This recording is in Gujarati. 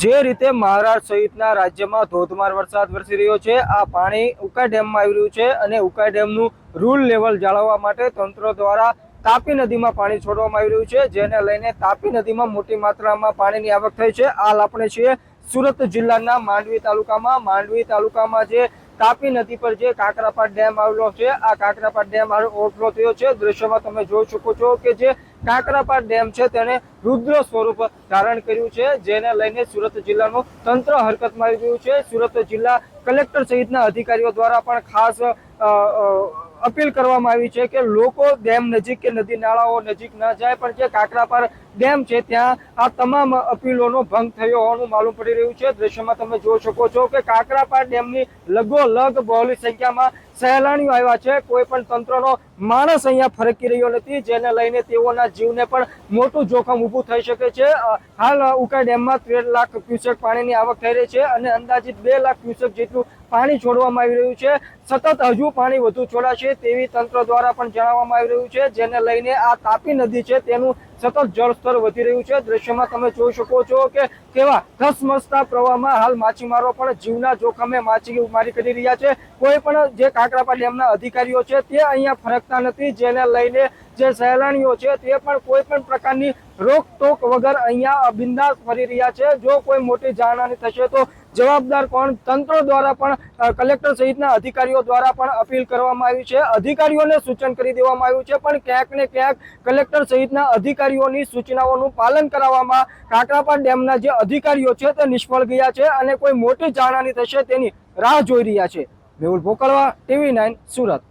જે રીતે મહારાષ્ટ્ર સહિતના રાજ્યમાં ધોધમાર વરસાદ વરસી રહ્યો છે, આ પાણી ઉકાઈ ડેમમાં આવી રહ્યું છે અને ઉકાઈ ડેમનું રૂલ લેવલ જાળવવા માટે તંત્ર દ્વારા તાપી નદીમાં પાણી છોડવામાં આવી રહ્યું છે, જેને લઈને તાપી નદીમાં મોટી માત્રામાં પાણીની આવક થઈ છે। હાલ આપણે છીએ સુરત જિલ્લાના માંડવી તાલુકામાં જે તાપી નદી પર જે કાકરાપાર ડેમ આવેલો છે, આ કાકરાપાર ડેમ ઓવરફ્લો થયો છે। દ્રશ્યમાં તમે જોઈ શકો છો કે જે કાકરાપાર ડેમ છે તેને રુદ્ર સ્વરૂપ ધારણ કર્યું છે, જેને લઈને સુરત જિલ્લાનું તંત્ર હરકતમાં આવી ગયું છે। સુરત જિલ્લા કલેક્ટર સહિતના અધિકારીઓ દ્વારા પણ ખાસ અપીલ કરવામાં આવી છે કે લોકો ડેમ નજીક કે નદી નાળાઓ નજીક ન જાય, પણ જે કાકરાપાર ડેમ છે ત્યાં આ તમામ અપીલોનો ભંગ થયો હોવાનું માલુમ પડી રહ્યું છે। દ્રશ્યમાં તમે જોઈ શકો છો કે કાકરાપાર ડેમની લગોલગ બહોળી સંખ્યામાં સહેલાણીઓ આવ્યા છે। કોઈ પણ તંત્રનો માણસ અહીંયા ફરકી રહ્યો નથી, જેને લઈને તેઓના જીવને પણ મોટું જોખમ ઊભું થઈ શકે છે। હાલ ઉકાઈ ડેમમાં 13 લાખ ક્યુસેક પાણીની આવક થઈ રહી છે અને અંદાજિત 2 લાખ ક્યુસેક જેટલું પાણી છોડવામાં આવી રહ્યું છે। સતત હજુ પાણી વધુ છોડાશે તેવી તંત્ર દ્વારા પણ જણાવવામાં આવી રહ્યું છે, જેને લઈને આ તાપી નદી છે તેનું સતત જળસ્તર વધી રહ્યું છે। દ્રશ્યમાં તમે જોઈ શકો છો કે કેવા ધસમસતા પ્રવાહમાં હાલ માછીમારો પણ જીવના જોખમે માછીમારી કરી રહ્યા છે। કોઈ પણ જે કાકરાપાર ડેમના અધિકારીઓ છે તે અહીંયા ફરકતા નથી, જેને લઈને જે સહેલાણીઓ છે તે પણ કોઈ પણ પ્રકારની રોકટોક વગર અહીંયા બિંદાસ ફરી રહ્યા છે। જો કોઈ મોટી જાનહાની થશે તો જવાબદાર કોણ? તંત્ર દ્વારા પણ કલેક્ટર સહિતના અધિકારીઓ દ્વારા પણ અપીલ કરવામાં આવી છે, અધિકારીઓને સૂચન કરી દેવામાં આવ્યું છે, પણ ક્યાંક ને ક્યાંક કલેક્ટર સહિતના અધિકારીઓની સૂચનાઓનું પાલન કરાવવામાં કાકરાપાર ડેમના જે અધિકારીઓ છે તે નિષ્ફળ ગયા છે અને કોઈ મોટી જાનહાની થશે તેની રાહ જોઈ રહ્યા છે। મેહુલ ભોકળવા, TV9 સુરત।